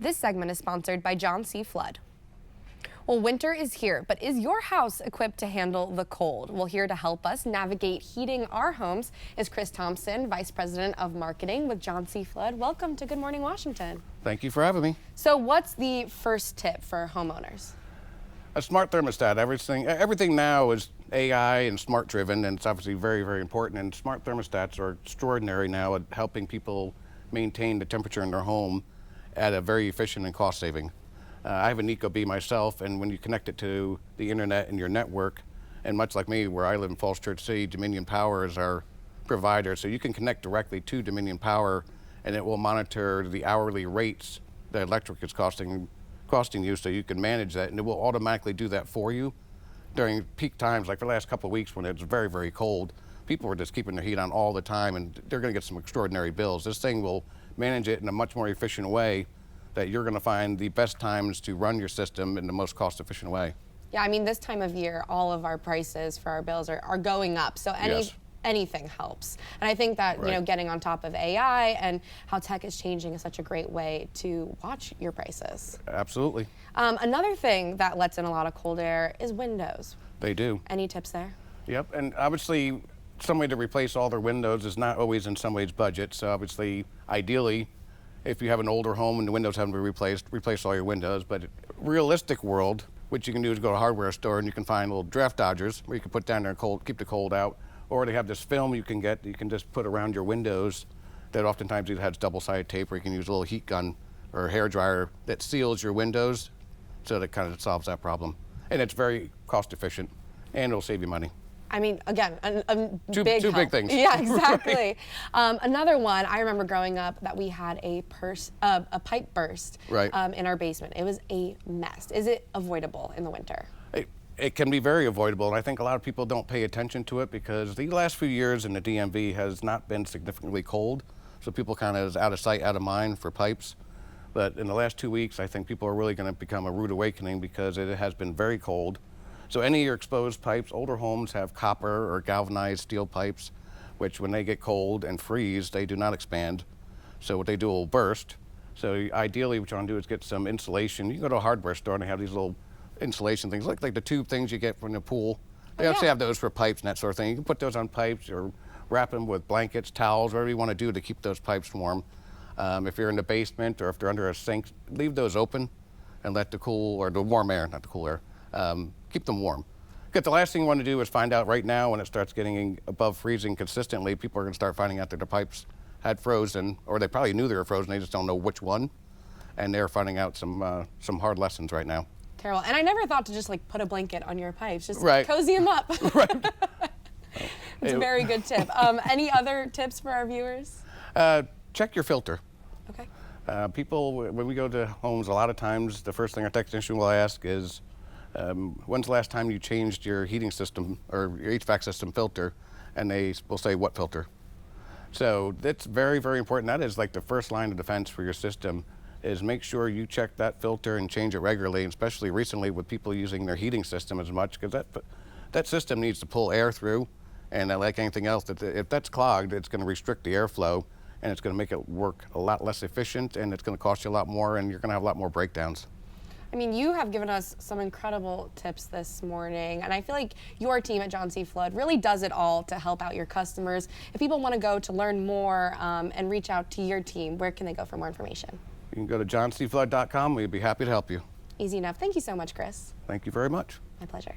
This segment is sponsored by John C. Flood. Well, winter is here, but is your house equipped to handle the cold? Well, here to help us navigate heating our homes is Chris Thompson, Vice President of Marketing with John C. Flood. Welcome to Good Morning Washington. Thank you for having me. So what's the first tip for homeowners? A smart thermostat. Everything now is AI and smart driven, and it's obviously very, very important. And smart thermostats are extraordinary now at helping people maintain the temperature in their home at a very efficient and cost saving. I have an ecobee myself, and when you connect it to the internet and your network, and much like me, where I live in Falls Church City, Dominion Power is our provider, so you can connect directly to Dominion Power, and it will monitor the hourly rates that electric is costing you, so you can manage that, and it will automatically do that for you during peak times. Like the last couple of weeks when it's very, very cold, people were just keeping their heat on all the time, and they're going to get some extraordinary bills. This thing will manage it in a much more efficient way that you're going to find the best times to run your system in the most cost-efficient way. Yeah, I mean, this time of year, all of our prices for our bills are going up, so anything helps. And I think that, you know, getting on top of AI and how tech is changing is such a great way to watch your prices. Absolutely. Another thing that lets in a lot of cold air is windows. They do. Any tips there? Yep, and obviously, some way to replace all their windows is not always in somebody's budget, so obviously, ideally, if you have an older home and the windows haven't been replaced, replace all your windows. But realistic world, what you can do is go to a hardware store and you can find little draft dodgers where you can put down there and keep the cold out. Or they have this film you can get, you can just put around your windows that oftentimes either has double-sided tape, or you can use a little heat gun or a hair dryer that seals your windows, so that kind of solves that problem. And it's very cost efficient, and it'll save you money. I mean, again, two big things. Yeah, exactly. Right. Another one, I remember growing up that we had a pipe burst in our basement. It was a mess. Is it avoidable in the winter? It can be very avoidable, and I think a lot of people don't pay attention to it because the last few years in the DMV has not been significantly cold, so people kind of is out of sight, out of mind for pipes. But in the last 2 weeks, I think people are really going to become a rude awakening because it has been very cold. So any of your exposed pipes, older homes have copper or galvanized steel pipes, which when they get cold and freeze, they do not expand. So what they do will burst. So ideally what you want to do is get some insulation. You can go to a hardware store and they have these little insulation things, like the tube things you get from the pool. They actually have those for pipes and that sort of thing. You can put those on pipes or wrap them with blankets, towels, whatever you want to do to keep those pipes warm. If you're in the basement or if they're under a sink, leave those open and let the cool, or the warm air, not the cool air, keep them warm. Because the last thing you want to do is find out right now when it starts getting above freezing consistently, people are going to start finding out that their pipes had frozen, or they probably knew they were frozen, they just don't know which one. And they're finding out some hard lessons right now. Terrible. And I never thought to just like put a blanket on your pipes, just cozy them up. Right. It's a very good tip. Any other tips for our viewers? Check your filter. Okay. People, when we go to homes, a lot of times the first thing our technician will ask is, when's the last time you changed your heating system or your HVAC system filter? And they will say, what filter? So that's very, very important. That is like the first line of defense for your system, is make sure you check that filter and change it regularly, especially recently with people using their heating system as much, because that system needs to pull air through, and like anything else, if that's clogged, it's going to restrict the airflow, and it's going to make it work a lot less efficient, and it's going to cost you a lot more, and you're going to have a lot more breakdowns. I mean, you have given us some incredible tips this morning, and I feel like your team at John C. Flood really does it all to help out your customers. If people want to go to learn more and reach out to your team, where can they go for more information? You can go to johncflood.com. We'd be happy to help you. Easy enough. Thank you so much, Chris. Thank you very much. My pleasure.